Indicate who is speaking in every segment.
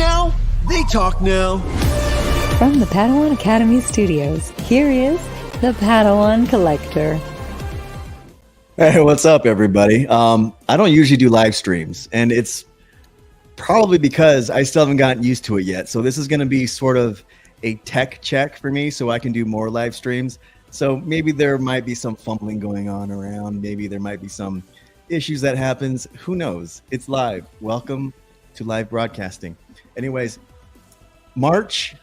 Speaker 1: now, they talk now.
Speaker 2: From the Padawan Academy Studios, here is the Padawan Collector.
Speaker 3: Hey, what's up, everybody? I don't usually do live streams, and it's probably because I still haven't gotten used to it yet. So this is going to be sort of a tech check for me so I can do more live streams. So maybe there might be some fumbling going on around. Maybe there might be some issues that happens. Who knows? It's live. Welcome to live broadcasting. Anyways, March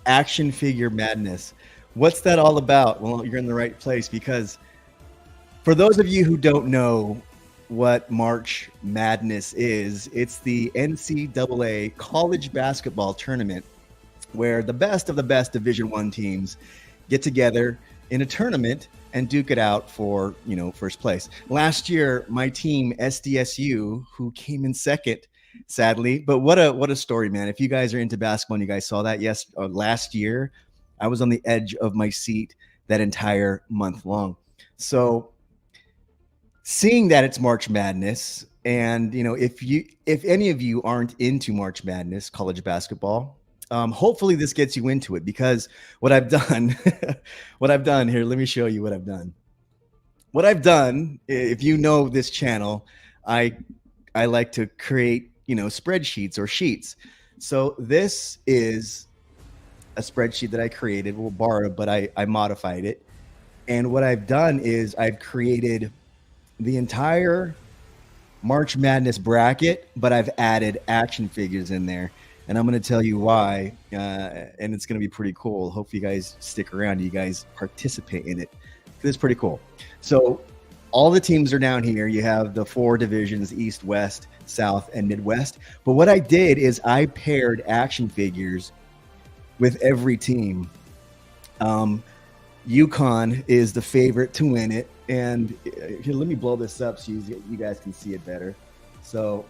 Speaker 3: action figure madness. What's that all about? Well, you're in the right place, because for those of you who don't know what March Madness is, it's the NCAA college basketball tournament where the best of the best Division I teams get together in a tournament and duke it out for, first place. Last year, my team SDSU, who came in second, sadly, but what a story, man. If you guys are into basketball and you guys saw that, last year, I was on the edge of my seat that entire month long. So seeing that it's March Madness, and if any of you aren't into March Madness, college basketball, hopefully this gets you into it, because what I've done, here, let me show you what I've done. What I've done, if you know this channel, I like to create, spreadsheets or sheets. So this is a spreadsheet that I created, we'll borrow, but I modified it. And what I've done is I've created the entire March Madness bracket, but I've added action figures in there. And I'm going to tell you why, and it's going to be pretty cool. Hope you guys stick around, you guys participate in it. It's pretty cool. So all the teams are down here. You have the 4 divisions, East, West, South, and Midwest. But what I did is I paired action figures with every team. UConn is the favorite to win it. And here, let me blow this up so you guys can see it better. So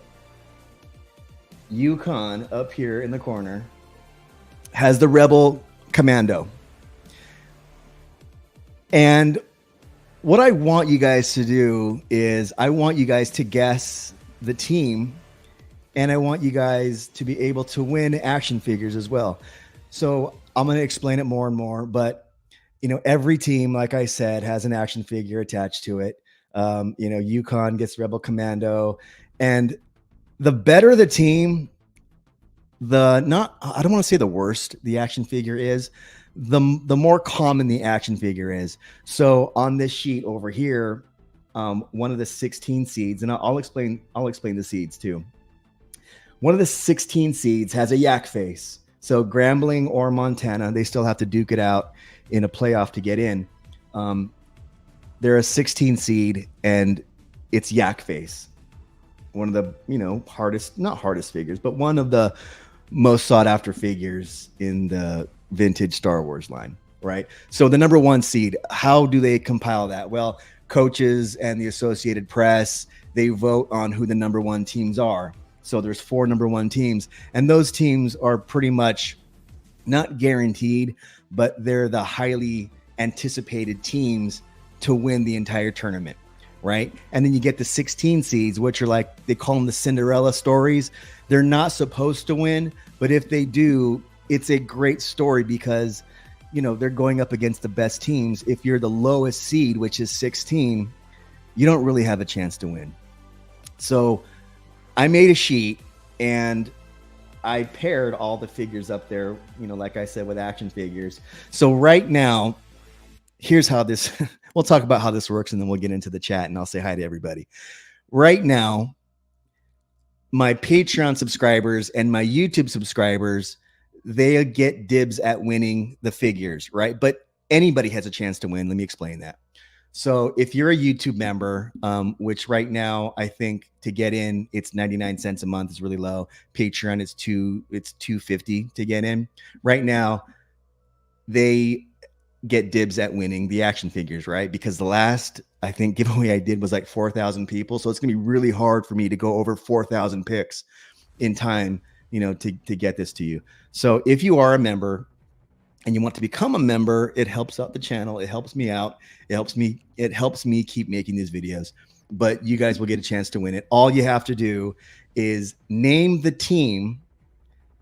Speaker 3: UConn up here in the corner has the Rebel Commando. And what I want you guys to do is I want you guys to guess the team, and I want you guys to be able to win action figures as well. So I'm going to explain it more and more, but every team, like I said, has an action figure attached to it. UConn gets Rebel Commando, and the better the team, I don't want to say the worst the action figure is, the more common the action figure is. So on this sheet over here, one of the 16 seeds, and I'll explain the seeds too. One of the 16 seeds has a yak face. So Grambling or Montana, they still have to duke it out in a playoff to get in. They're a 16 seed, and it's yak face. One of the, not hardest figures, but one of the most sought after figures in the vintage Star Wars line, right? So the number 1 seed, how do they compile that? Well, coaches and the Associated Press, they vote on who the number 1 teams are. So there's 4 number 1 teams, and those teams are pretty much not guaranteed, but they're the highly anticipated teams to win the entire tournament, right? And then you get the 16 seeds, which are like, they call them the Cinderella stories. They're not supposed to win, but if they do, it's a great story, because they're going up against the best teams. If you're the lowest seed, which is 16, you don't really have a chance to win. So I made a sheet, and I paired all the figures up there, like I said, with action figures. So right now, here's how this, we'll talk about how this works, and then we'll get into the chat, and I'll say hi to everybody. Right now, my Patreon subscribers and my YouTube subscribers, they get dibs at winning the figures, right? But anybody has a chance to win. Let me explain that. So if you're a YouTube member, which right now I think to get in, it's 99 cents a month, is really low. Patreon is it's $2.50 to get in. Right now, they get dibs at winning the action figures, right? Because the last, I think, giveaway I did was like 4,000 people. So it's gonna be really hard for me to go over 4,000 picks in time, to get this to you. So if you are a member and you want to become a member, it helps out the channel. It helps me out. It helps me keep making these videos, but you guys will get a chance to win it. All you have to do is name the team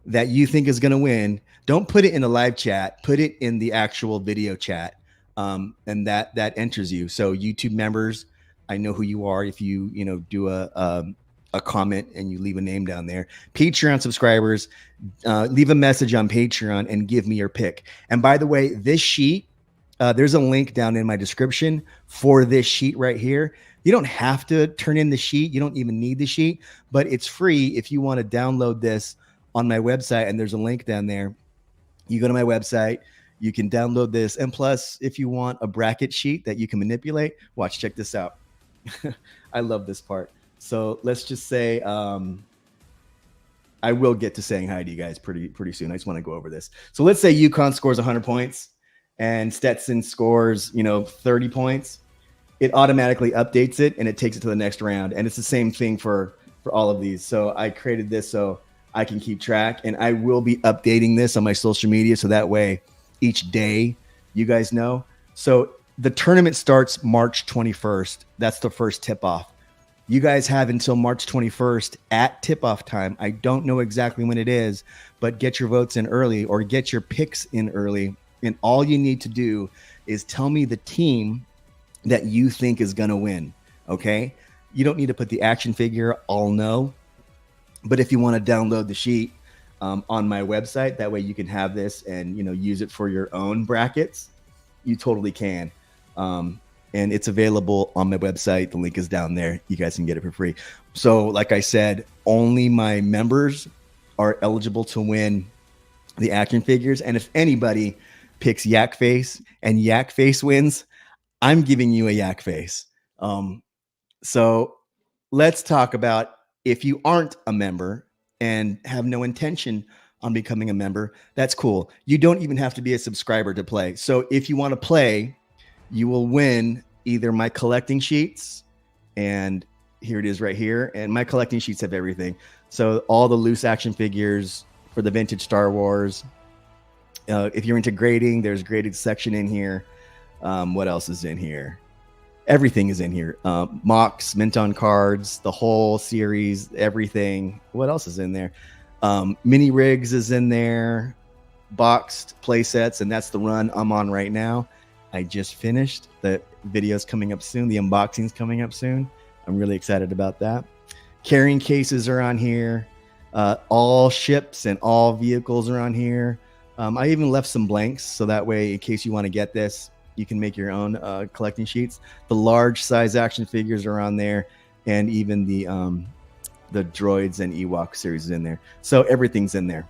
Speaker 3: that you think is going to win, don't put it in the live chat, put it in the actual video chat. And that enters you. So YouTube members, I know who you are if you do a comment and you leave a name down there. Patreon subscribers, leave a message on Patreon and give me your pick. And by the way, this sheet, there's a link down in my description for this sheet right here. You don't have to turn in the sheet. You don't even need the sheet, but it's free if you want to download this on my website. And there's a link down there. You go to my website, you can download this. And plus, if you want a bracket sheet that you can manipulate, watch, check this out. I love this part. So let's just say I will get to saying hi to you guys pretty soon. I just want to go over this. So let's say UConn scores 100 points and Stetson scores 30 points. It automatically updates it and it takes it to the next round. And it's the same thing for all of these. So I created this so I can keep track, and I will be updating this on my social media so that way each day you guys know. So the tournament starts March 21st. That's the first tip off. You guys have until March 21st at tip off time. I don't know exactly when it is, but get your votes in early or get your picks in early. And all you need to do is tell me the team that you think is going to win. Okay. You don't need to put the action figure. I'll know. But if you want to download the sheet on my website, that way you can have this and, use it for your own brackets. You totally can. And it's available on my website. The link is down there. You guys can get it for free. So like I said, only my members are eligible to win the action figures. And if anybody picks Yak Face and Yak Face wins, I'm giving you a Yak Face. So let's talk about if you aren't a member and have no intention on becoming a member, that's cool. You don't even have to be a subscriber to play. So if you want to play, you will win either my collecting sheets, and here it is right here. And my collecting sheets have everything. So all the loose action figures for the vintage Star Wars. If you're into grading, there's graded section in here. What else is in here? Everything is in here. Mocks, mint on cards, the whole series, everything. What else is in there? Mini rigs is in there. Boxed play sets, and that's the run I'm on right now. I just finished. The video's coming up soon. The unboxing's coming up soon. I'm really excited about that. Carrying cases are on here. All ships and all vehicles are on here. I even left some blanks so that way, in case you want to get this, you can make your own collecting sheets. The large size action figures are on there, and even the droids and Ewok series is in there. So everything's in there.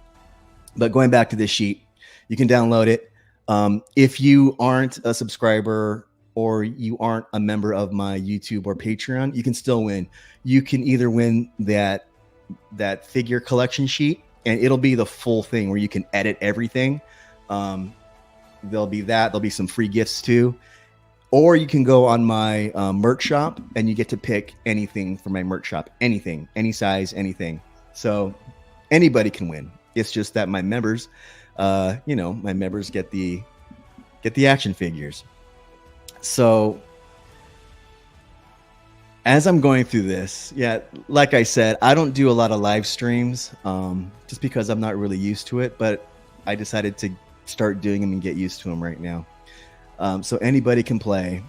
Speaker 3: But going back to this sheet, you can download it. If you aren't a subscriber or you aren't a member of my YouTube or Patreon, you can still win. You can either win that figure collection sheet, and it'll be the full thing where you can edit everything. There'll be that. There'll be some free gifts too. Or you can go on my merch shop and you get to pick anything from my merch shop. Anything, any size, anything. So anybody can win. It's just that my members, my members get the action figures. So as I'm going through this, like I said, I don't do a lot of live streams just because I'm not really used to it, but I decided to start doing them and get used to them right now. So anybody can play.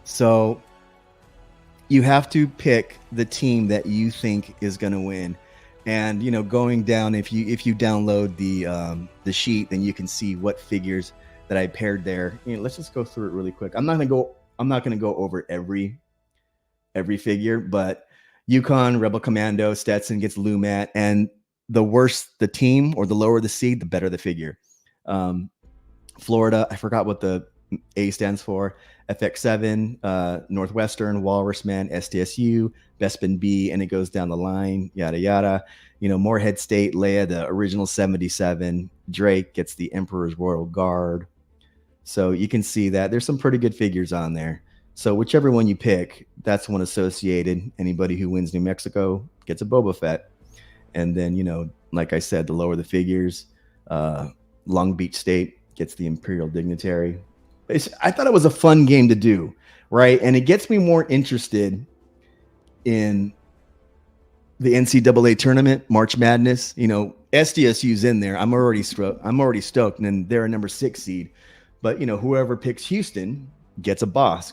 Speaker 3: So you have to pick the team that you think is going to win. And, going down, if you download the sheet, then you can see what figures that I paired there. Let's just go through it really quick. I'm not going to go over every figure, but Yukon, Rebel Commando, Stetson gets Lumat, and the worse the team or the lower the seed, the better the figure. Florida, I forgot what the A stands for. FX7, Northwestern, Walrusman, STSU, Bespin B, and it goes down the line, yada yada. Moorhead State, Leia, the original 77. Drake gets the Emperor's Royal Guard. So you can see that there's some pretty good figures on there. So whichever one you pick, that's one associated. Anybody who wins New Mexico gets a Boba Fett. And then, like I said, the lower the figures, Long Beach State gets the Imperial Dignitary. I thought it was a fun game to do, right? And it gets me more interested in the NCAA tournament, March Madness. You know, SDSU's in there. I'm already stoked, and then they're a number 6 seed. But you know, whoever picks Houston gets a Bosk.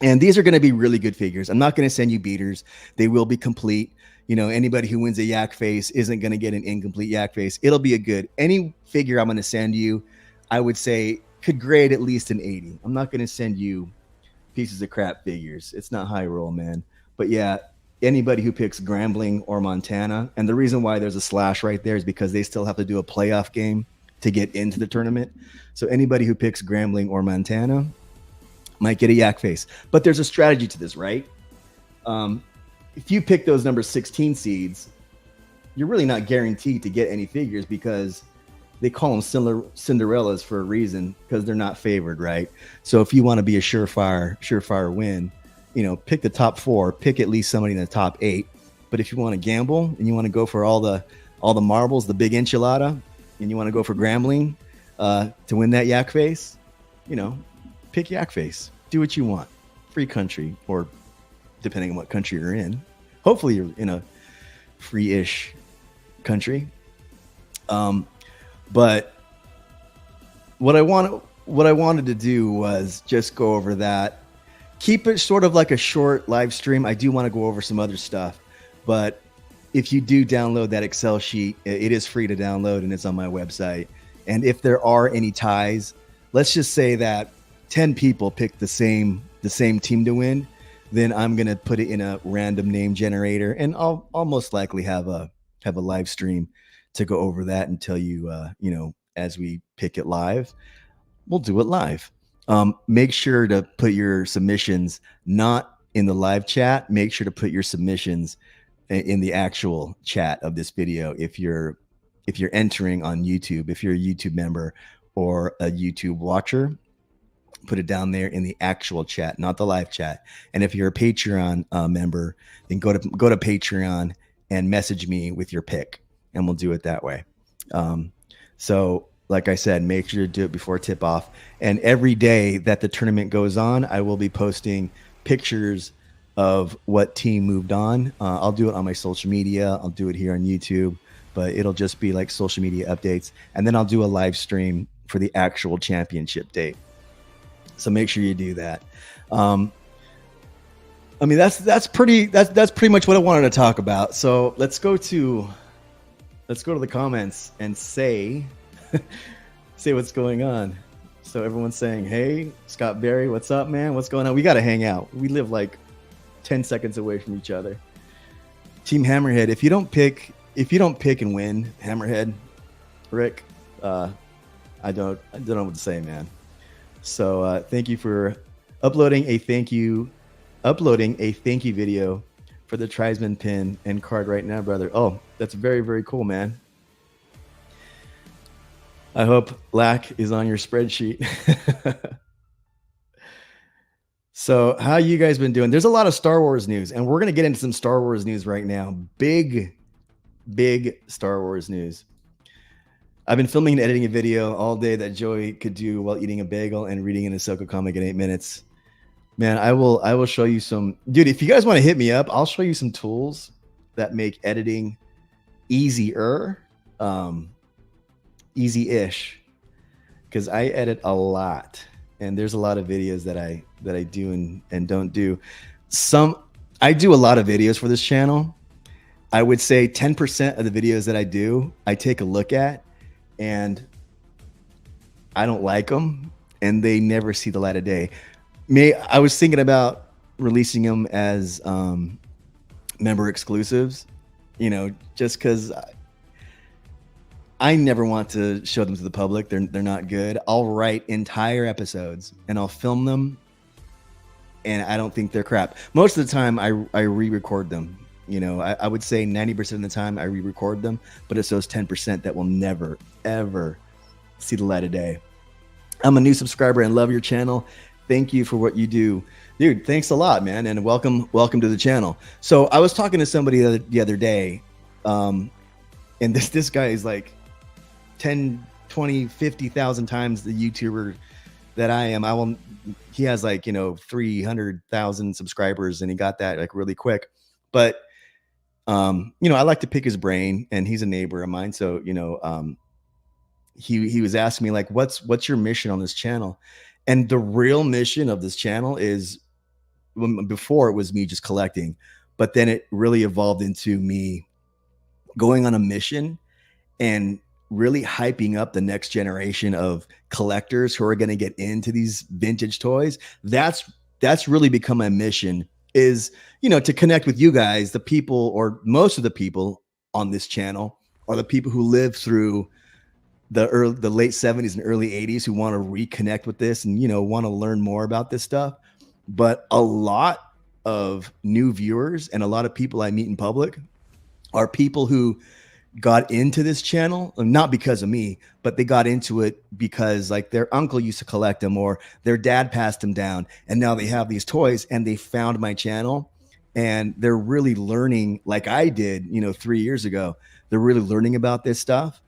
Speaker 3: And these are going to be really good figures. I'm not going to send you beaters. They will be complete. You know, anybody who wins a yak face isn't going to get an incomplete yak face. It'll be a good. Any figure I'm going to send you, I would say could grade at least an 80. I'm not going to send you pieces of crap figures. It's not high roll, man. But yeah, anybody who picks Grambling or Montana, and the reason why there's a slash right there is because they still have to do a playoff game to get into the tournament. So anybody who picks Grambling or Montana might get a yak face. But there's a strategy to this, right? If you pick those number 16 seeds, you're really not guaranteed to get any figures because they call them Cinderellas for a reason, because they're not favored, right? So if you want to be a surefire win, you know, pick the top 4, pick at least somebody in the top 8. But if you want to gamble and you want to go for all the marbles, the big enchilada, and you want to go for Grambling to win that yak face, you know, pick yak face. Do what you want. Free country, or depending on what country you're in. Hopefully you're in a free-ish country. But what I wanted to do was just go over that. Keep it sort of like a short live stream. I do want to go over some other stuff, but if you do download that Excel sheet, it is free to download and it's on my website. And if there are any ties, let's just say that 10 people pick the same team to win, then I'm going to put it in a random name generator, and I'll most likely have a live stream to go over that and tell you, you know, as we pick it live. We'll do it live. Make sure to put your submissions not in the live chat. Make sure to put your submissions in the actual chat of this video. If you're entering on YouTube, if you're a YouTube member or a YouTube watcher, put it down there in the actual chat, not the live chat. And if you're a Patreon member, then go to Patreon and message me with your pick, and we'll do it that way. So like I said, make sure to do it before tip off. And every day that the tournament goes on, I will be posting pictures of what team moved on. I'll do it on my social media. I'll do it here on YouTube, but it'll just be like social media updates. And then I'll do a live stream for the actual championship date. So make sure you do that. I mean, that's pretty much what I wanted to talk about. So let's go to the comments and say what's going on. So everyone's saying, "Hey, Scott Berry, what's up, man? What's going on? We got to hang out. We live like 10 seconds away from each other." Team Hammerhead, if you don't pick and win, Hammerhead, Rick, I don't know what to say, man. So thank you for uploading a thank you video for the Tribesman pin and card right now, brother. Oh, that's very, very cool, man. I hope Lack is on your spreadsheet. So how you guys been doing? There's a lot of Star Wars news, and we're going to get into some Star Wars news right now. Big Star Wars news. I've been filming and editing a video all day that Joey could do while eating a bagel and reading an Ahsoka comic in 8 minutes. Man, I will show you some. Dude, if you guys want to hit me up, I'll show you some tools that make editing easier, easy-ish, because I edit a lot, and there's a lot of videos that I do and don't do. I do a lot of videos for this channel. I would say 10% of the videos that I do, I take a look at, and I don't like them, and they never see the light of day. I was thinking about releasing them as member exclusives, you know, just because I never want to show them to the public. They're not good. I'll write entire episodes and I'll film them, and I don't think they're crap. Most of the time I re-record them. You know, I would say 90% of the time I re-record them, but it's those 10% that will never, ever see the light of day. I'm a new subscriber and love your channel. Thank you for what you do. Dude, thanks a lot, man, and welcome to the channel. So I was talking to somebody the other day, and this guy is like 10, 20, 50,000 times the YouTuber that I am. He has like, 300,000 subscribers, and he got that like really quick. But I like to pick his brain, and he's a neighbor of mine. So, he was asking me like, what's your mission on this channel? And the real mission of this channel is, before it was me just collecting, but then it really evolved into me going on a mission and really hyping up the next generation of collectors who are going to get into these vintage toys. That's really become my mission, is, to connect with you guys, the people, or most of the people on this channel are the people who lived through the late 70s and early 80s, who want to reconnect with this and, want to learn more about this stuff. But a lot of new viewers and a lot of people I meet in public are people who got into this channel, not because of me, but they got into it because like their uncle used to collect them, or their dad passed them down, and now they have these toys, and they found my channel, and they're really learning, like I did, 3 years ago. They're really learning about this stuff.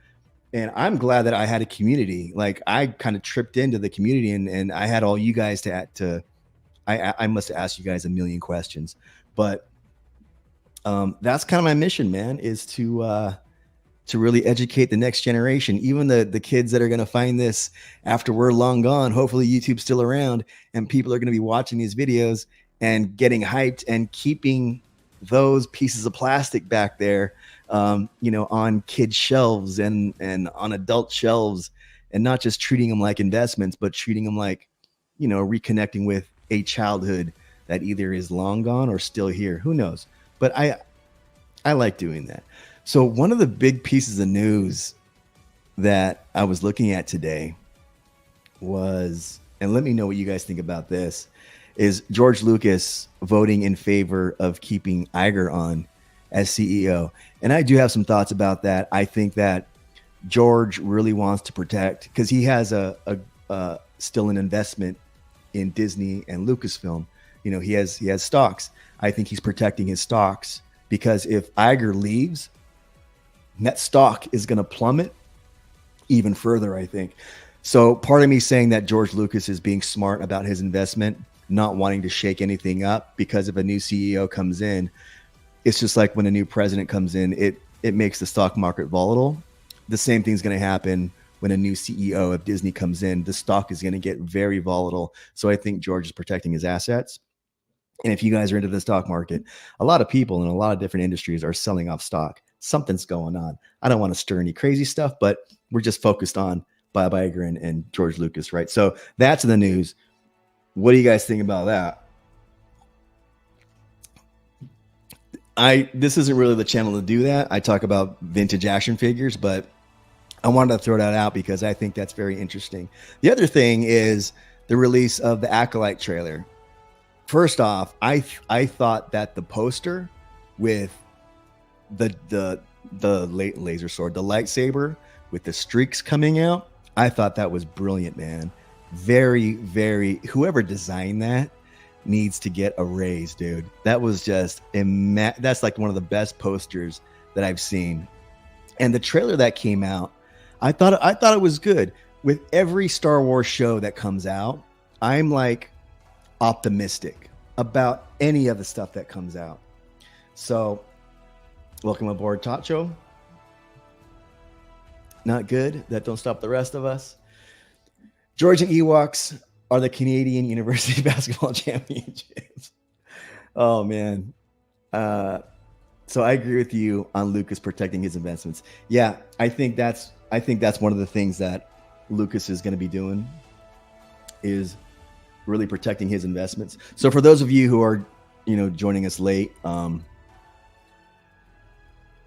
Speaker 3: And I'm glad that I had a community. Like, I kind of tripped into the community, and I had all you guys I must have asked you guys a million questions, but that's kind of my mission, man, is to really educate the next generation, even the kids that are going to find this after we're long gone. Hopefully YouTube's still around, and people are going to be watching these videos and getting hyped and keeping those pieces of plastic back there, on kids' shelves and on adult shelves, and not just treating them like investments, but treating them like, reconnecting with a childhood that either is long gone or still here. Who knows? But I like doing that. So one of the big pieces of news that I was looking at today was, and let me know what you guys think about this, is George Lucas voting in favor of keeping Iger on as CEO. And I do have some thoughts about that. I think that George really wants to protect, because he has a still an investment in Disney and Lucasfilm. He has stocks. I think he's protecting his stocks, because if Iger leaves, that stock is going to plummet even further, I think. So part of me saying that George Lucas is being smart about his investment, not wanting to shake anything up, because if a new CEO comes in, it's just like when a new president comes in, it makes the stock market volatile. The same thing's going to happen when a new CEO of Disney comes in. The stock is going to get very volatile. So I think George is protecting his assets. And if you guys are into the stock market, a lot of people in a lot of different industries are selling off stock. Something's going on. I don't want to stir any crazy stuff, but we're just focused on Bob Iger and George Lucas, right? So that's the news. What do you guys think about that? This isn't really the channel to do that. I talk about vintage action figures, but I wanted to throw that out because I think that's very interesting. The other thing is the release of the Acolyte trailer. First off, I thought that the poster with the laser sword, the lightsaber with the streaks coming out, I thought that was brilliant, man. Very, very, whoever designed that needs to get a raise, dude. That was just that's like one of the best posters that I've seen. And the trailer that came out, I thought it was good. With every Star Wars show that comes out, I'm like optimistic about any of the stuff that comes out. So welcome aboard, Tacho. Not good. That don't stop the rest of us. Georgia Ewoks are the Canadian University Basketball Championships. Oh, man. So I agree with you on Lucas protecting his investments. Yeah, I think that's one of the things that Lucas is going to be doing, is really protecting his investments. So for those of you who are, joining us late,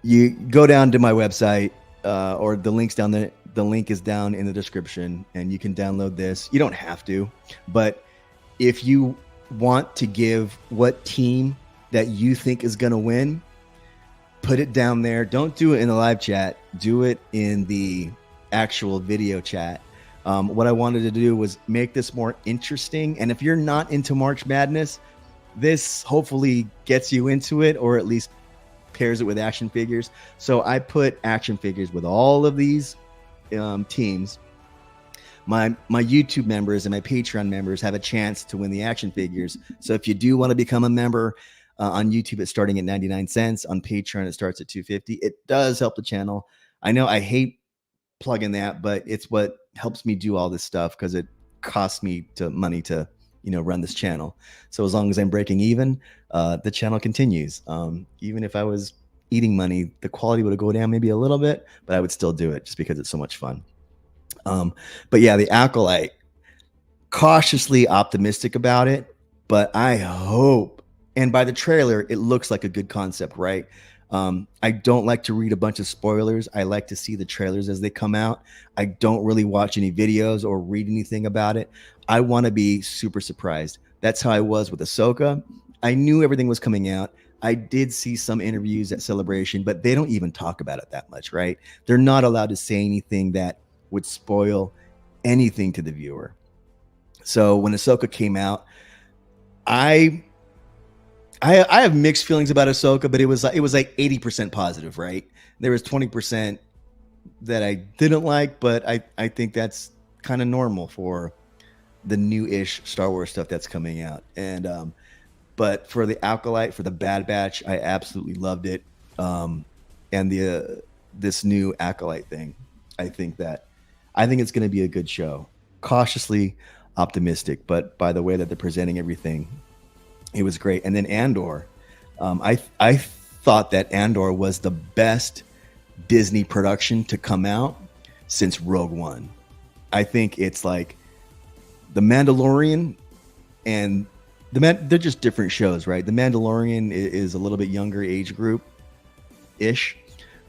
Speaker 3: you go down to my website, or the link's down there. The link is down in the description, and you can download this. You don't have to, but if you want to give what team that you think is going to win, put it down there. Don't do it in the live chat. Do it in the actual video chat. What I wanted to do was make this more interesting. And if you're not into March Madness, this hopefully gets you into it, or at least pairs it with action figures. So I put action figures with all of these teams. My YouTube members and my Patreon members have a chance to win the action figures. So if you do want to become a member, On YouTube, it's starting at 99 cents. On Patreon, it starts at $2.50. It does help the channel. I know I hate plugging that, but it's what helps me do all this stuff because it costs me money to run this channel. So as long as I'm breaking even, the channel continues. Even if I was eating money, the quality would go down maybe a little bit, but I would still do it just because it's so much fun. But yeah, the Acolyte, cautiously optimistic about it, but I hope, and by the trailer, it looks like a good concept, right? I don't like to read a bunch of spoilers. I like to see the trailers as they come out. I don't really watch any videos or read anything about it. I want to be super surprised. That's how I was with Ahsoka. I knew everything was coming out. I did see some interviews at Celebration, but they don't even talk about it that much, right? They're not allowed to say anything that would spoil anything to the viewer. So when Ahsoka came out, I have mixed feelings about Ahsoka, but it was like 80% positive, right? There was 20% that I didn't like, but I think that's kind of normal for the new-ish Star Wars stuff that's coming out. And but for the Acolyte, for the Bad Batch, I absolutely loved it. And this new Acolyte thing, I think it's going to be a good show. Cautiously optimistic, but by the way that they're presenting everything, it was great. And then Andor, I thought that Andor was the best Disney production to come out since Rogue One. I think it's like The Mandalorian and they're just different shows, right? The Mandalorian is a little bit younger age group ish,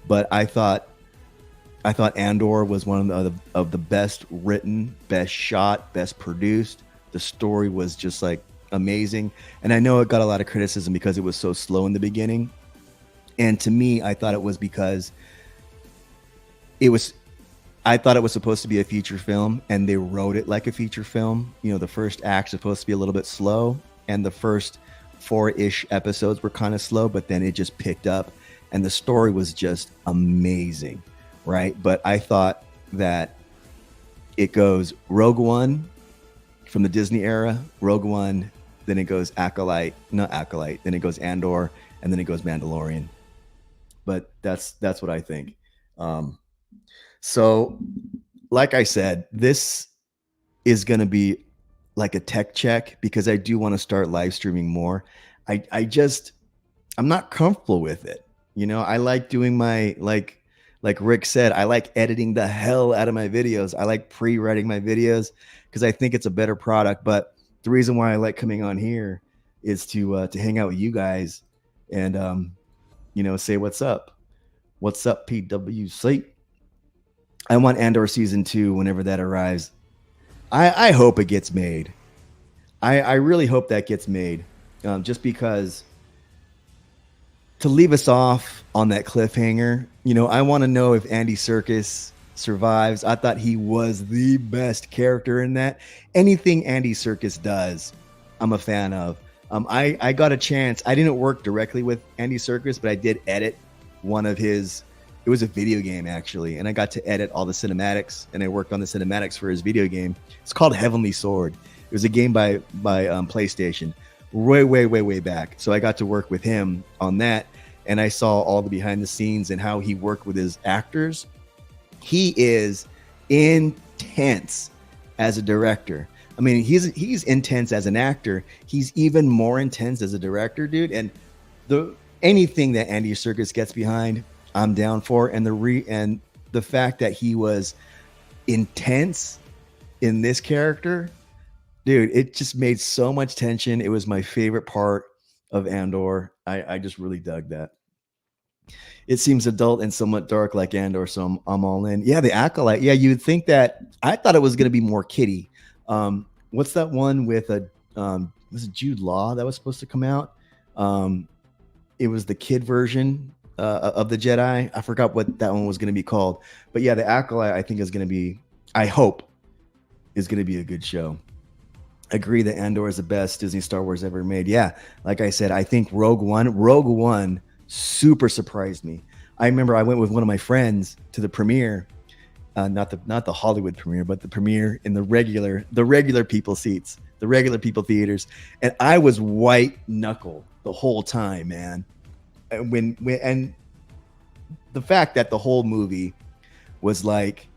Speaker 3: but I thought Andor was one of the best written, best shot, best produced. The story was just like amazing. And I know it got a lot of criticism because it was so slow in the beginning. And to me, I thought it was because I thought it was supposed to be a feature film and they wrote it like a feature film. The first act's supposed to be a little bit slow and the first 4-ish episodes were kind of slow, but then it just picked up and the story was just amazing. Right. But I thought that it goes Rogue One from the Disney era, Rogue One, then it goes not Acolyte, then it goes Andor, and then it goes Mandalorian. But that's what I think. So like I said, this is going to be like a tech check because I do want to start live streaming more. I'm not comfortable with it. I like doing my, like Rick said, I like editing the hell out of my videos. I like pre-writing my videos because I think it's a better product. But the reason why I like coming on here is to hang out with you guys and, say what's up. What's up, PWC? I want Andor Season 2 whenever that arrives. I hope it gets made. I really hope that gets made just because to leave us off on that cliffhanger, I want to know if Andy Serkis survives. I thought he was the best character in that. Anything Andy Serkis does, I'm a fan of. I got a chance. I didn't work directly with Andy Serkis, but I did edit one of his. It was a video game actually, and I got to edit all the cinematics, and I worked on the cinematics for his video game. It's called Heavenly Sword. It was a game by PlayStation, way back. So I got to work with him on that. And I saw all the behind the scenes and how he worked with his actors. He is intense as a director. I mean, he's intense as an actor. He's even more intense as a director, dude. And anything that Andy Serkis gets behind, I'm down for. And the fact that he was intense in this character, dude, it just made so much tension. It was my favorite part of Andor. I just really dug that. It seems adult and somewhat dark like Andor, so I'm all in. Yeah, the Acolyte. Yeah, you'd think that. I thought it was going to be more kiddie. What's that one with was it Jude Law that was supposed to come out? It was the kid version of the Jedi. I forgot what that one was going to be called. But yeah, the Acolyte I think is going to be, I hope, is going to be a good show. Agree that Andor is the best Disney Star Wars ever made. Yeah, like I said, I think Rogue One super surprised me. I remember I went with one of my friends to the premiere, not the Hollywood premiere, but the premiere in the regular people seats, the regular people theaters, and I was white knuckle the whole time, man. And and the fact that the whole movie was like,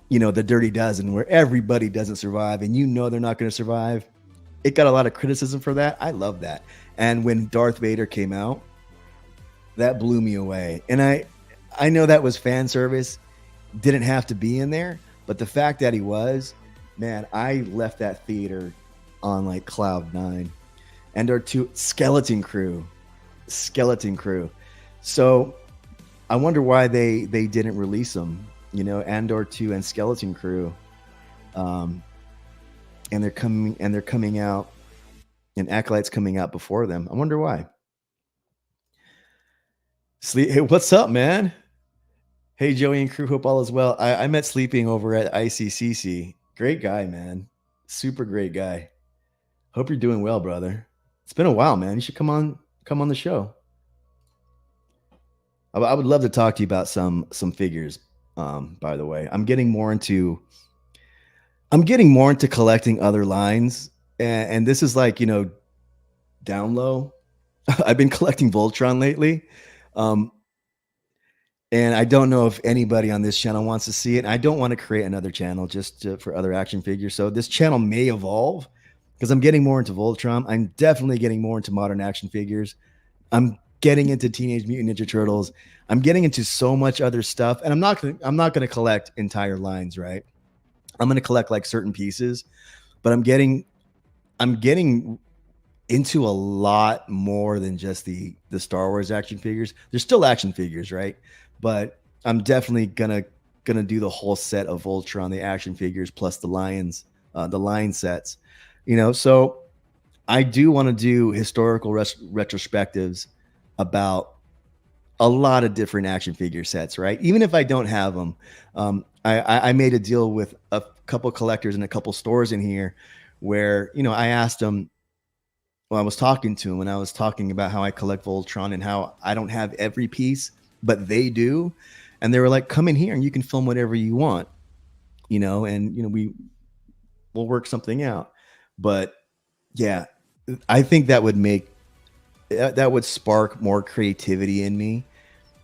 Speaker 3: you know, the Dirty Dozen, where everybody doesn't survive, and you know they're not going to survive. It got a lot of criticism for that. I love that. And when Darth Vader came out, that blew me away. And I know that was fan service, didn't have to be in there, but the fact that he was, man, I left that theater on like cloud nine. And our two skeleton crew. So I wonder why they didn't release them, you know, Andor 2 and Skeleton Crew. And they're coming out, and Acolyte's coming out before them. I wonder why. Hey, what's up, man? Hey, Joey and crew, hope all is well. I met Sleeping over at ICCC. Great guy, man. Super great guy. Hope you're doing well, brother. It's been a while, man. You should come on the show. I would love to talk to you about some figures. By the way, I'm getting more into collecting other lines, and this is like, you know, down low. I've been collecting Voltron lately, and I don't know if anybody on this channel wants to see it. I don't want to create another channel just for other action figures. So this channel may evolve because I'm getting more into Voltron. I'm definitely getting more into modern action figures. I'm getting into Teenage Mutant Ninja Turtles. I'm getting into so much other stuff, and I'm not going to collect entire lines, right? I'm going to collect like certain pieces, but I'm getting into a lot more than just the Star Wars action figures. There's still action figures, right? But I'm definitely gonna do the whole set of Voltron, the action figures plus the line sets, you know. So I do want to do historical retrospectives about a lot of different action figure sets, right? Even if I don't have them, I made a deal with a couple collectors and a couple stores in here where, you know, I asked them, well, I was talking to them and I was talking about how I collect Voltron and how I don't have every piece, but they do. And they were like, come in here and you can film whatever you want, you know, and, you know, we'll work something out. But yeah, I think that would spark more creativity in me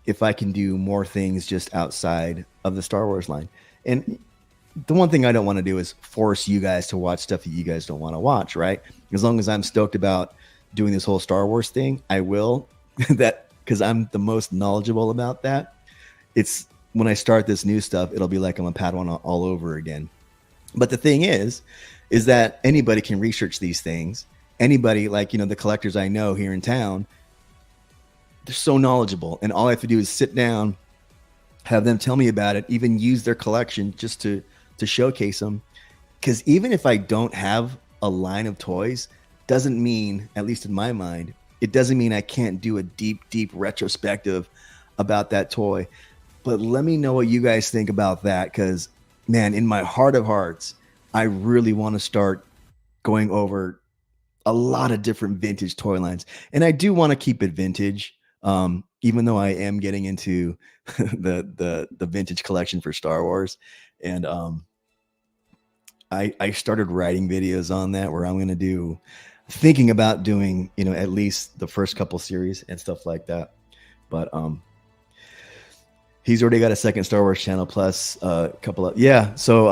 Speaker 3: if I can do more things just outside of the Star Wars line. And the one thing I don't want to do is force you guys to watch stuff that you guys don't want to watch, right? As long as I'm stoked about doing this whole Star Wars thing, I will. That because I'm the most knowledgeable about that. It's when I start this new stuff, it'll be like I'm a Padawan all over again. But the thing is that anybody can research these things. Anybody, like, you know, the collectors I know here in town, they're so knowledgeable, and all I have to do is sit down, have them tell me about it, even use their collection just to showcase them. Because even if I don't have a line of toys, doesn't mean, at least in my mind, it doesn't mean I can't do a deep retrospective about that toy. But let me know what you guys think about that, because, man, in my heart of hearts, I really want to start going over a lot of different vintage toy lines. And I do want to keep it vintage, even though I am getting into the vintage collection for Star Wars. And I started writing videos on that where I'm going to thinking about doing, you know, at least the first couple series and stuff like that. But he's already got a second Star Wars channel plus a couple of, yeah. So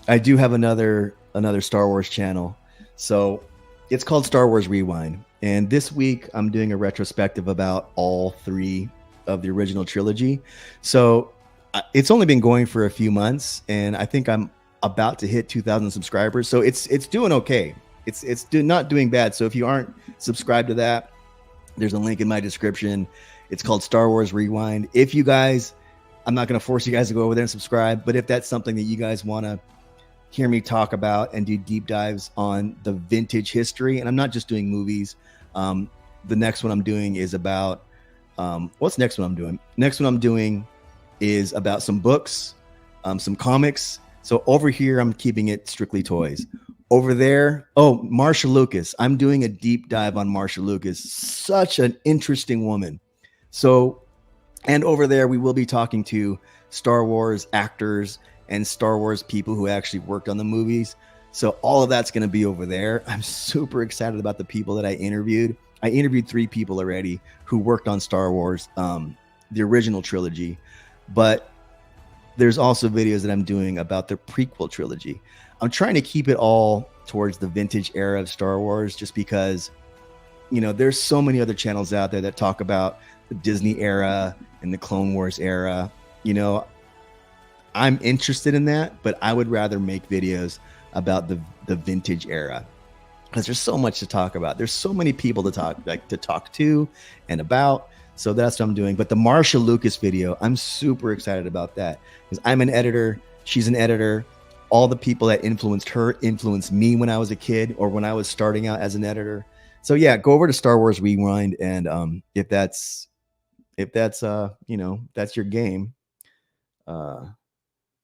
Speaker 3: I do have another Star Wars channel. So it's called Star Wars Rewind. And this week I'm doing a retrospective about all three of the original trilogy. So it's only been going for a few months, and I think I'm about to hit 2,000 subscribers. So it's doing okay. It's not doing bad. So if you aren't subscribed to that, there's a link in my description. It's called Star Wars Rewind. If you guys, I'm not going to force you guys to go over there and subscribe, but if that's something that you guys want to hear me talk about and do deep dives on the vintage history, and I'm not just doing movies. The next one I'm doing is about what's next one I'm doing? Next one I'm doing is about some books, some comics. So over here, I'm keeping it strictly toys. Over there, oh, Marsha Lucas. I'm doing a deep dive on Marsha Lucas. Such an interesting woman. So, and over there, we will be talking to Star Wars actors and Star Wars people who actually worked on the movies. So all of that's going to be over there. I'm super excited about the people that I interviewed. I interviewed 3 people already who worked on Star Wars, the original trilogy, but there's also videos that I'm doing about the prequel trilogy. I'm trying to keep it all towards the vintage era of Star Wars, just because, you know, there's so many other channels out there that talk about the Disney era and the Clone Wars era. You know, I'm interested in that, but I would rather make videos about the vintage era, because there's so much to talk about. There's so many people to talk to and about. So that's what I'm doing. But the Marsha Lucas video, I'm super excited about that, because I'm an editor. She's an editor. All the people that influenced her influenced me when I was a kid or when I was starting out as an editor. So yeah, go over to Star Wars Rewind, and if that's you know, that's your game, you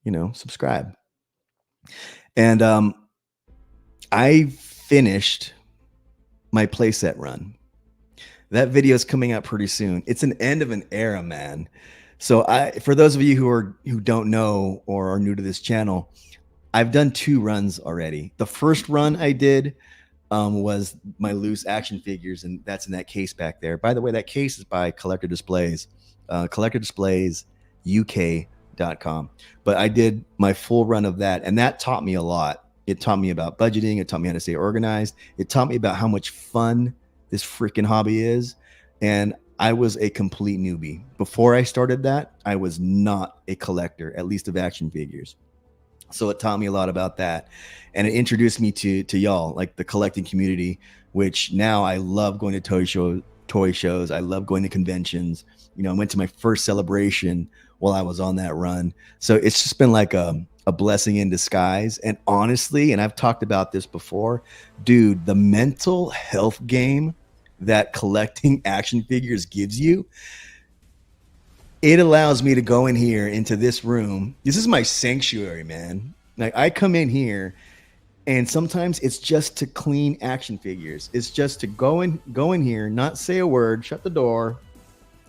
Speaker 3: know, subscribe. And I finished my playset run. That video is coming out pretty soon. It's an end of an era, man. So for those of you who don't know or are new to this channel, I've done 2 runs already. The first run I did was my loose action figures, and that's in that case back there. By the way, that case is by Collector Displays, collectordisplaysuk.com. But I did my full run of that, and that taught me a lot. It taught me about budgeting. It taught me how to stay organized. It taught me about how much fun this freaking hobby is. And I was a complete newbie. Before I started that, I was not a collector, at least of action figures. So it taught me a lot about that. And it introduced me to y'all, like the collecting community, which now I love going to toy shows. I love going to conventions. You know, I went to my first celebration while I was on that run. So it's just been like a blessing in disguise. And honestly, and I've talked about this before, dude, the mental health game that collecting action figures gives you, it allows me to go in here into this room. This is my sanctuary, man. Like, I come in here and sometimes it's just to clean action figures. It's just to go in here, not say a word, shut the door,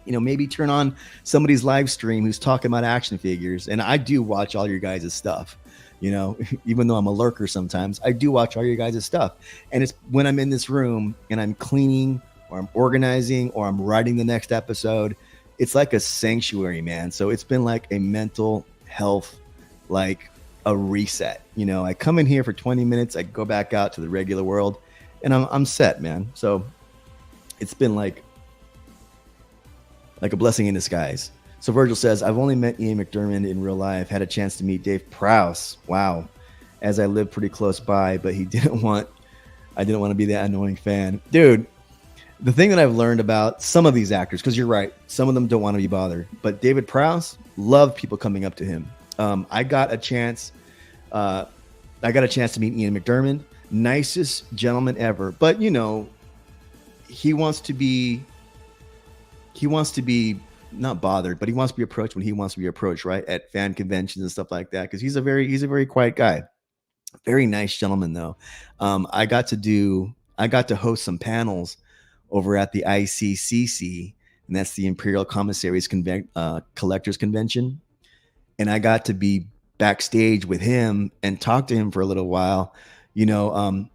Speaker 3: you know, maybe turn on somebody's live stream who's talking about action figures. And I do watch all your guys' stuff, you know, even though I'm a lurker sometimes, I do watch all your guys' stuff. And it's when I'm in this room and I'm cleaning or I'm organizing or I'm writing the next episode, it's like a sanctuary, man. So it's been like a mental health, like a reset. You know, I come in here for 20 minutes, I go back out to the regular world, and I'm set, man. So it's been like a blessing in disguise. So Virgil says, I've only met Ian McDermott in real life, had a chance to meet Dave Prowse. Wow. As I live pretty close by, but I didn't want to be that annoying fan. Dude, the thing that I've learned about some of these actors, because you're right, some of them don't want to be bothered, but David Prowse, love people coming up to him. I got a chance to meet Ian McDermott, nicest gentleman ever. But you know, he wants to be not bothered, but he wants to be approached when he wants to be approached, right? At fan conventions and stuff like that. Because he's a very quiet guy. Very nice gentleman, though. I got to host some panels over at the ICCC, and that's the Imperial Commissaries Collectors Convention. And I got to be backstage with him and talk to him for a little while, you know,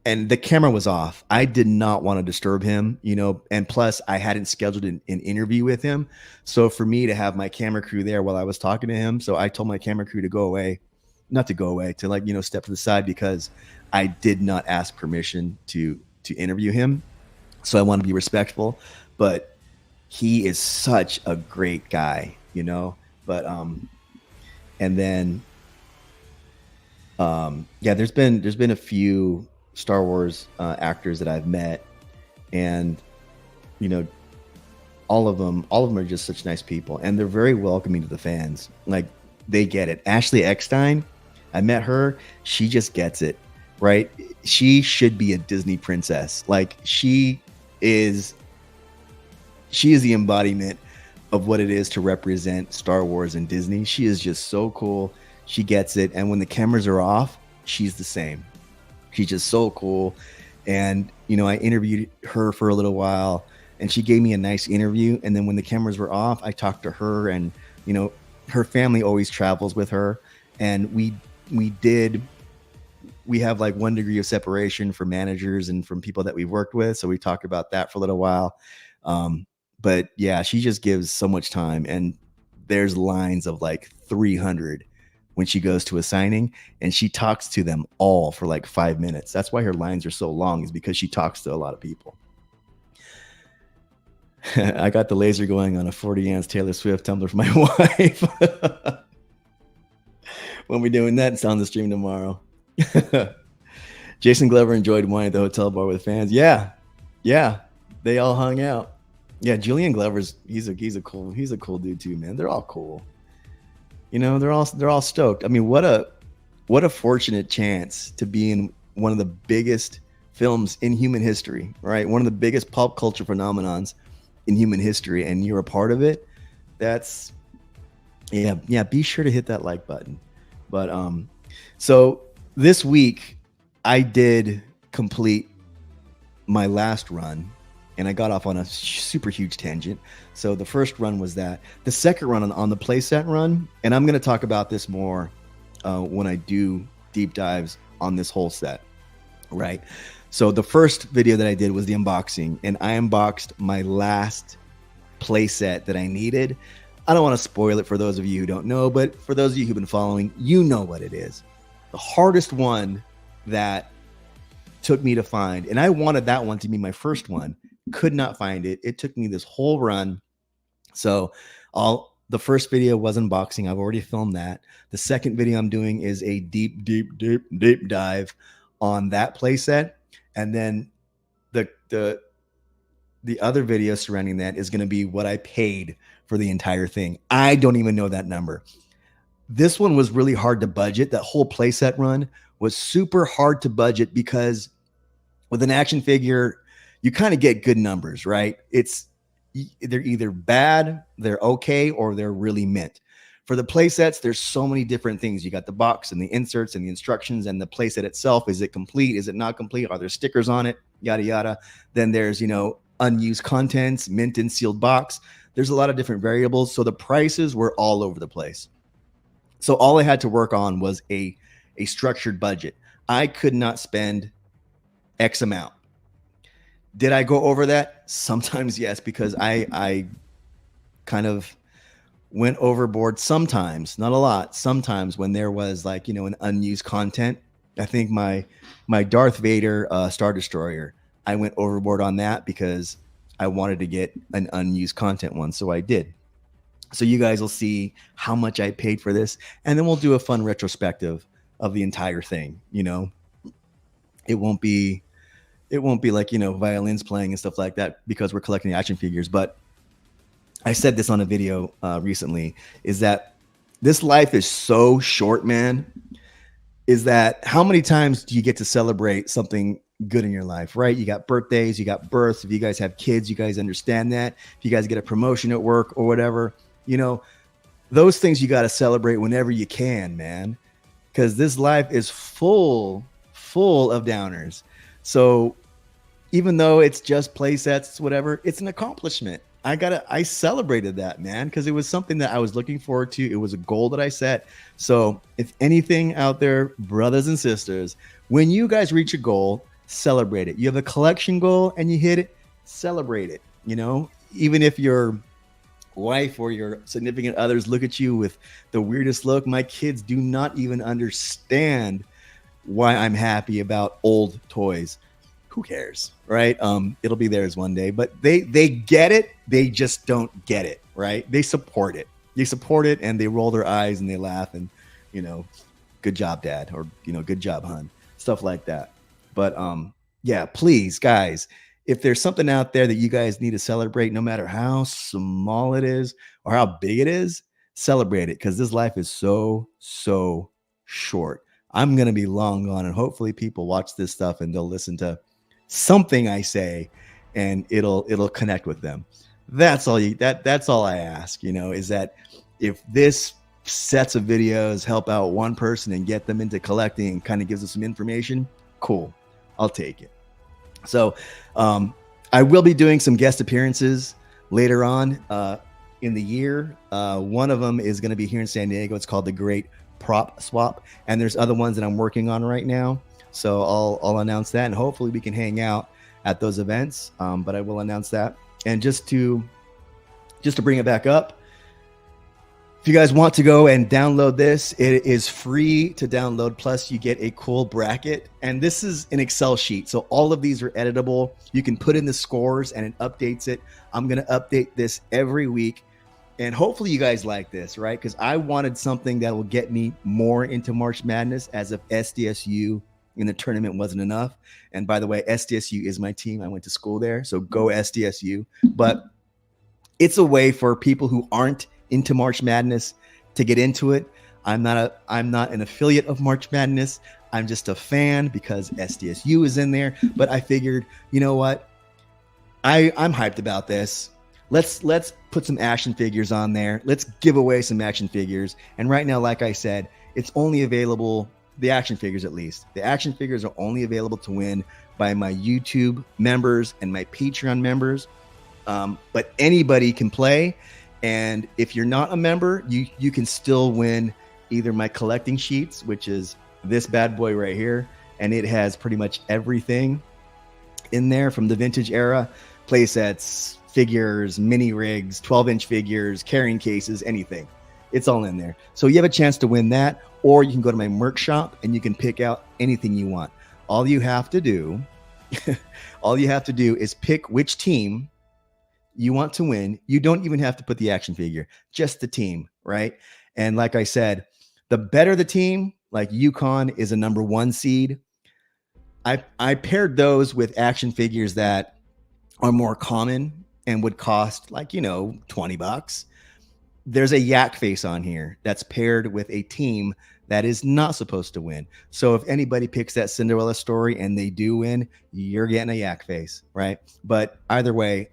Speaker 3: and the camera was off. I did not want to disturb him, you know, and plus I hadn't scheduled an interview with him. So for me to have my camera crew there while I was talking to him, so I told my camera crew to go away, not to go away, to like, you know, step to the side, because I did not ask permission to interview him. So I want to be respectful, but he is such a great guy, you know, but, and then, yeah, there's been a few Star Wars actors that I've met, and you know, all of them are just such nice people, and they're very welcoming to the fans. Like, they get it. Ashley Eckstein, I met her. She just gets it, right? She should be a Disney princess. Like, she is the embodiment of what it is to represent Star Wars and Disney. She is just so cool. She gets it, and when the cameras are off, she's the same. She's just so cool. And, you know, I interviewed her for a little while, and she gave me a nice interview. And then when the cameras were off, I talked to her, and, you know, her family always travels with her. And we did we have like 1 degree of separation from managers and from people that we've worked with. So we talked about that for a little while. But yeah, she just gives so much time, and there's lines of like 300 when she goes to a signing, and she talks to them all for like 5 minutes. That's why her lines are so long, is because she talks to a lot of people. I got the laser going on a 40 ounce Taylor Swift tumbler for my wife. When we're doing that, it's on the stream tomorrow. Jason Glover enjoyed wine at the hotel bar with fans. Yeah, they all hung out. Yeah, Julian Glover's he's a cool dude too, man. They're all cool. You know, they're all stoked. I mean, what a fortunate chance to be in one of the biggest films in human history, right? One of the biggest pop culture phenomenons in human history, and you're a part of it. That's yeah. Be sure to hit that like button. But so this week I did complete my last run, and I got off on a super huge tangent. So the first run was that. The second run on the playset run, and I'm going to talk about this more when I do deep dives on this whole set, right? So the first video that I did was the unboxing, and I unboxed my last playset that I needed. I don't want to spoil it for those of you who don't know, but for those of you who've been following, you know what it is. The hardest one that took me to find, and I wanted that one to be my first one, could not find it. It took me this whole run. So the first video was unboxing. I've already filmed that. The second video I'm doing is a deep dive on that playset. And then the other video surrounding that is going to be what I paid for the entire thing. I don't even know that number. This one was really hard to budget. That whole playset run was super hard to budget because with an action figure, you kind of get good numbers, right? They're either bad, they're okay, or they're really mint. For the playsets, there's so many different things. You got the box and the inserts and the instructions and the playset itself. Is it complete? Is it not complete? Are there stickers on it? Yada, yada. Then there's, unused contents, mint and sealed box. There's a lot of different variables. So the prices were all over the place. So all I had to work on was a structured budget. I could not spend X amount. Did I go over that? Sometimes yes, because I kind of went overboard sometimes, not a lot. Sometimes when there was like, an unused content. I think my Darth Vader Star Destroyer, I went overboard on that because I wanted to get an unused content one. So I did. So you guys will see how much I paid for this. And then we'll do a fun retrospective of the entire thing. It won't be like, violins playing and stuff like that because we're collecting action figures. But I said this on a video recently, is that this life is so short, man. Is that how many times do you get to celebrate something good in your life, right? You got birthdays, you got births. If you guys have kids, you guys understand that. If you guys get a promotion at work or whatever, those things you got to celebrate whenever you can, man. Because this life is full of downers. So even though it's just play sets, whatever, it's an accomplishment. I celebrated that, man, because it was something that I was looking forward to. It was a goal that I set. So if anything out there, brothers and sisters, when you guys reach a goal, celebrate it. You have a collection goal and you hit it, celebrate it. Even if your wife or your significant others look at you with the weirdest look, my kids do not even understand why I'm happy about old toys. Who cares, right? It'll be theirs one day, but they get it. They just don't get it, right? They support it. And they roll their eyes and they laugh and, good job, Dad, or, good job, hon, stuff like that. But yeah, please, guys, if there's something out there that you guys need to celebrate, no matter how small it is or how big it is, celebrate it, because this life is so short. I'm going to be long gone, and hopefully people watch this stuff and they'll listen to something I say and it'll connect with them. That's all that's all I ask, is that if this sets of videos help out one person and get them into collecting and kind of gives us some information, cool, I'll take it. So I will be doing some guest appearances later on in the year. One of them is going to be here in San Diego. It's called The Great Prop Swap, and there's other ones that I'm working on right now. So I'll announce that, and hopefully we can hang out at those events. But I will announce that. And just to bring it back up, if you guys want to go and download this, it is free to download. Plus, you get a cool bracket. And this is an Excel sheet. So all of these are editable. You can put in the scores and it updates it. I'm going to update this every week. And hopefully you guys like this, right? Because I wanted something that will get me more into March Madness, as if SDSU in the tournament wasn't enough. And by the way, SDSU is my team. I went to school there. So go SDSU. But it's a way for people who aren't into March Madness to get into it. I'm not an affiliate of March Madness. I'm just a fan because SDSU is in there. But I figured, you know what? I'm hyped about this. Let's put some action figures on there. Let's give away some action figures. And right now, like I said, it's only available, the action figures at least. The action figures are only available to win by my YouTube members and my Patreon members. But anybody can play. And if you're not a member, you can still win either my collecting sheets, which is this bad boy right here. And it has pretty much everything in there from the vintage era: play sets, figures, mini rigs, 12-inch figures, carrying cases, anything. It's all in there. So you have a chance to win that, or you can go to my merch shop and you can pick out anything you want. All you have to do is pick which team you want to win. You don't even have to put the action figure, just the team, right? And like I said, the better the team, like UConn is a number 1 seed. I paired those with action figures that are more common and would cost like, $20. There's a yak face on here that's paired with a team that is not supposed to win. So if anybody picks that Cinderella story and they do win, you're getting a yak face, right? But either way,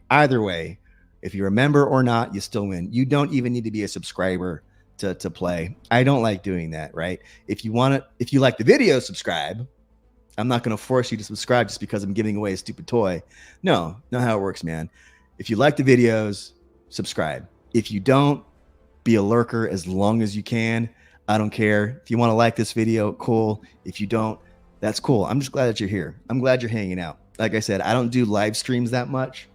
Speaker 3: if you're a member or not, you still win. You don't even need to be a subscriber to play. I don't like doing that, right? If you like the video, subscribe. I'm not going to force you to subscribe just because I'm giving away a stupid toy. No, not how it works, man. If you like the videos, subscribe. If you don't, be a lurker as long as you can. I don't care. If you want to like this video, cool. If you don't, that's cool. I'm just glad that you're here. I'm glad you're hanging out. Like I said, I don't do live streams that much.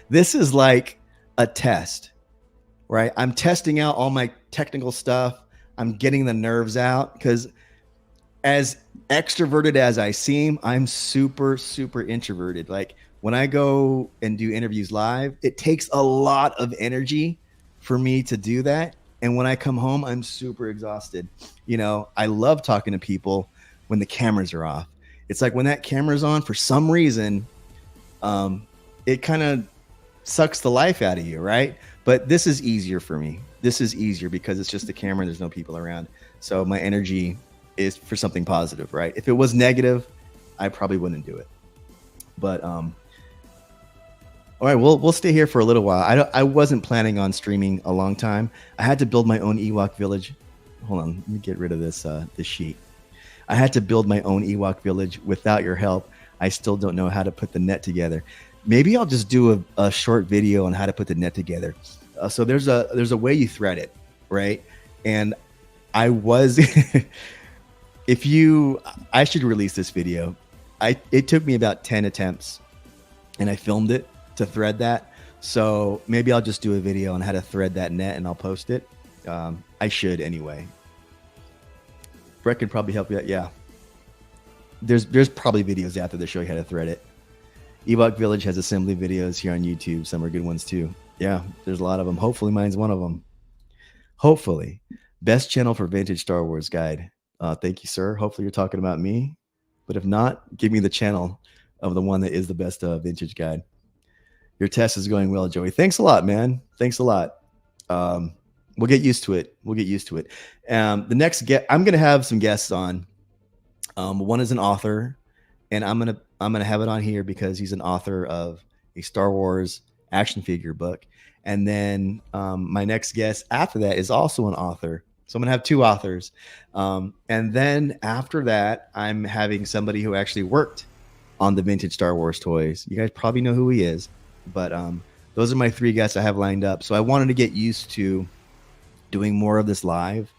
Speaker 3: This is like a test, right? I'm testing out all my technical stuff. I'm getting the nerves out because as extroverted as I seem, I'm super, super introverted. Like when I go and do interviews live, it takes a lot of energy for me to do that. And when I come home, I'm super exhausted. I love talking to people when the cameras are off. It's like when that camera's on, for some reason, it kind of sucks the life out of you, right? But this is easier for me. This is easier because it's just the camera and there's no people around. So my energy is for something positive, right? If it was negative, I probably wouldn't do it. But all right, we'll stay here for a little while. I wasn't planning on streaming a long time. I had to build my own Ewok village. Hold on, let me get rid of this sheet. I had to build my own Ewok village without your help. I still don't know how to put the net together. Maybe I'll just do a short video on how to put the net together. So there's a way you thread it, right? And I should release this video. It took me about 10 attempts and I filmed it to thread that. So maybe I'll just do a video on how to thread that net and I'll post it. I should anyway. Brett could probably help you out. Yeah. There's probably videos out there that show you how to thread it. Ewok Village has assembly videos here on YouTube. Some are good ones too. Yeah, there's a lot of them. Hopefully mine's one of them. Hopefully. Best channel for vintage Star Wars guide. Thank you, sir. Hopefully you're talking about me. But if not, give me the channel of the one that is the best vintage guide. Your test is going well, Joey. Thanks a lot, man. Thanks a lot. We'll get used to it. The next I'm going to have some guests on. One is an author, and I'm gonna have it on here because he's an author of a Star Wars action figure book. And then my next guest after that is also an author. So I'm gonna have 2 authors. And then after that, I'm having somebody who actually worked on the vintage Star Wars toys. You guys probably know who he is, but those are my 3 guests I have lined up. So I wanted to get used to doing more of this live,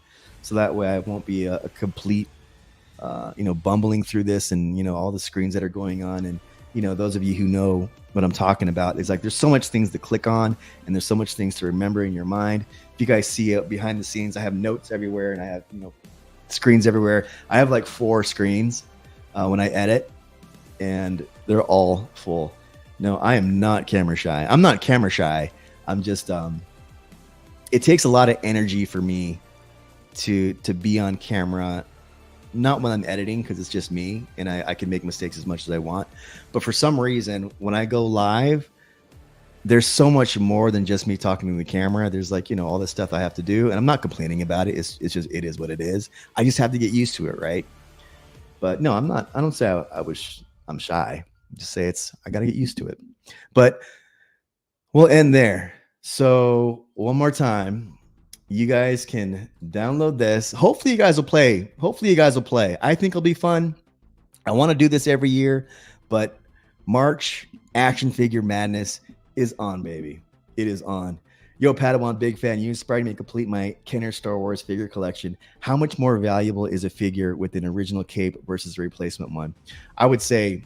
Speaker 3: so that way I won't be a complete bumbling through this and, all the screens that are going on. And, those of you who know what I'm talking about, is like, there's so much things to click on and there's so much things to remember in your mind. If you guys see it behind the scenes, I have notes everywhere and I have, screens everywhere. I have like 4 screens when I edit and they're all full. No, I am not camera shy. I'm not camera shy. I'm just, it takes a lot of energy for me to be on camera, not when I'm editing, because it's just me and I can make mistakes as much as I want. But for some reason, when I go live, there's so much more than just me talking to the camera. There's like, all this stuff I have to do, and I'm not complaining about it. It's just, it is what it is. I just have to get used to it, right? But no, I don't say I'm shy. Just say I got to get used to it. But we'll end there. So one more time, you guys can download this. Hopefully you guys will play. I think it'll be fun. I want to do this every year, but March action figure madness is on, baby. It is on. Yo, Padawan, big fan. You inspired me to complete my Kenner Star Wars figure collection. How much more valuable is a figure with an original cape versus a replacement one? I would say,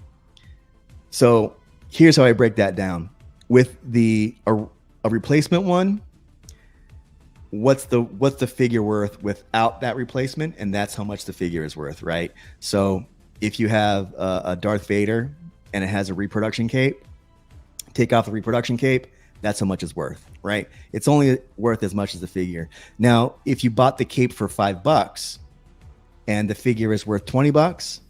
Speaker 3: so here's how I break that down. With a replacement one, what's the figure worth without that replacement, and that's how much the figure is worth, right? So if you have a Darth Vader and it has a reproduction cape, take off the reproduction cape, that's how much it's worth, right? It's only worth as much as the figure. Now, if you bought the cape for $5 and the figure is worth $20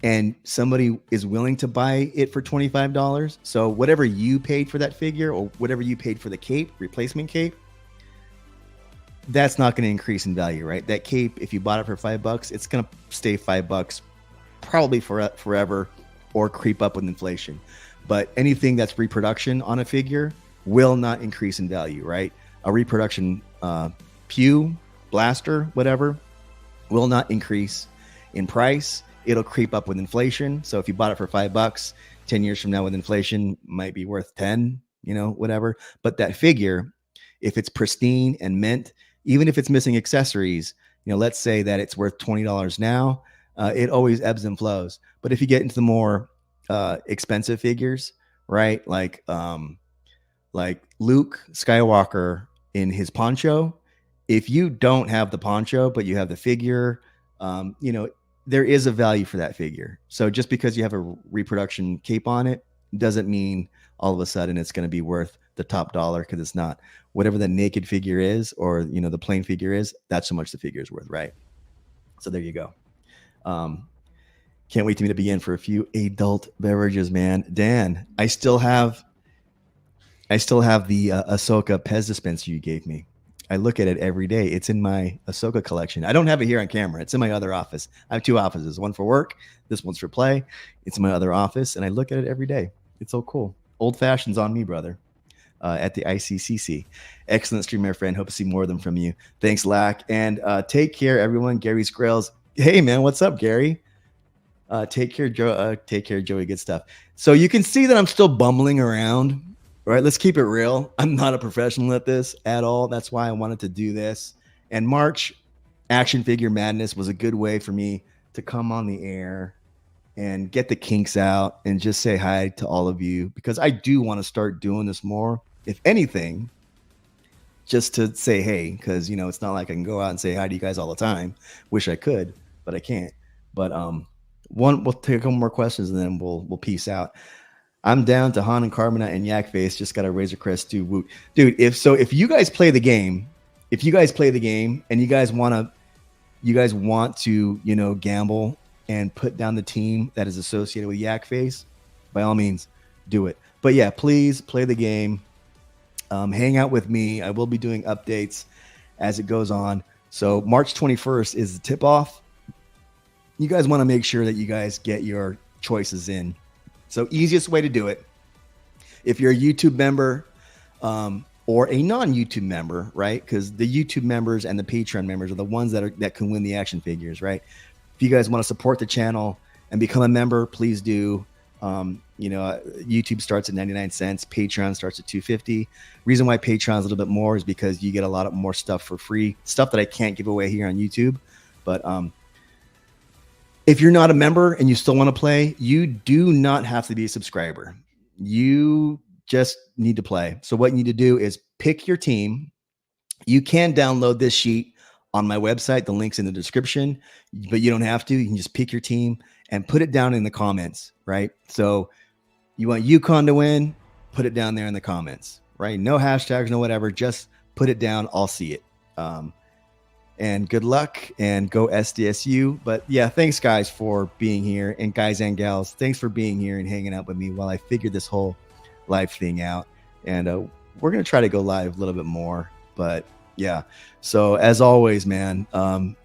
Speaker 3: and somebody is willing to buy it for $25, so whatever you paid for that figure or whatever you paid for the cape, replacement cape, that's not going to increase in value, right? That cape, if you bought it for $5, it's going to stay $5 probably forever or creep up with inflation. But anything that's reproduction on a figure will not increase in value, right? A reproduction pew, blaster, whatever, will not increase in price. It'll creep up with inflation. So if you bought it for $5, 10 years from now with inflation, might be worth 10, whatever. But that figure, if it's pristine and mint, even if it's missing accessories, let's say that it's worth $20 now, it always ebbs and flows. But if you get into the more expensive figures, right? Like Luke Skywalker in his poncho, if you don't have the poncho, but you have the figure, there is a value for that figure. So just because you have a reproduction cape on it doesn't mean all of a sudden it's going to be worth the top dollar, because it's not. Whatever the naked figure is, or the plain figure is, that's how much the figure is worth, right? So there you go. Can't wait to begin for a few adult beverages, man. Dan, I still have the Ahsoka Pez dispenser you gave me. I look at it every day. It's in my Ahsoka collection. I don't have it here on camera. It's in my other office. I have 2 offices, one for work. This one's for play. It's in my other office, and I look at it every day. It's so cool. Old fashioned's on me, brother. At the ICCC. Excellent stream, my friend. Hope to see more of them from you. Thanks, Lack. And take care, everyone. Gary's Grails. Hey, man. What's up, Gary? Take care, Joe. Take care, Joey. Good stuff. So you can see that I'm still bumbling around. All right, let's keep it real. I'm not a professional at this at all. That's why I wanted to do this. And March Action Figure Madness was a good way for me to come on the air and get the kinks out and just say hi to all of you, because I do want to start doing this more. If anything, just to say hey, because it's not like I can go out and say hi to you guys all the time. Wish I could, but I can't. But we'll take a couple more questions and then we'll peace out. I'm down to Han and Carbonite and Yak Face. Just got a Razor Crest too. Woot. Dude, if you guys play the game, and you guys want to gamble and put down the team that is associated with Yak Face, by all means, do it. But yeah, please play the game. Hang out with me. I will be doing updates as it goes on. So March 21st is the tip-off. You guys want to make sure that you guys get your choices in. So easiest way to do it, if you're a YouTube member or a non-YouTube member, right? Because the YouTube members and the Patreon members are the ones that can win the action figures, right? If you guys want to support the channel and become a member, please do. YouTube starts at 99 cents. Patreon starts at $2.50. Reason why Patreon is a little bit more is because you get a lot of more stuff for free, stuff that I can't give away here on YouTube. But If you're not a member and you still want to play, you do not have to be a subscriber. You just need to play. So what you need to do is pick your team. You can download this sheet on my website. The link's in the description, but you don't have to. You can just pick your team and put it down in the comments, right? So you want UConn to win, put it down there in the comments, right? No hashtags, no whatever. Just put it down. I'll see it. And good luck and go SDSU. But yeah, thanks guys for being here, and guys and gals, thanks for being here and hanging out with me while I figured this whole live thing out. And we're going to try to go live a little bit more, but yeah. So as always, man,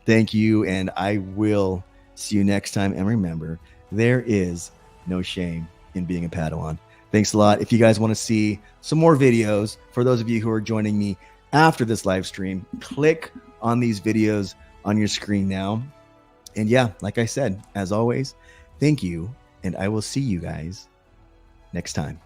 Speaker 3: thank you. And I will see you next time. And remember, there is no shame in being a Padawan. Thanks a lot. If you guys want to see some more videos, for those of you who are joining me after this live stream, click on these videos on your screen now. And yeah, like I said, as always, thank you. And I will see you guys next time.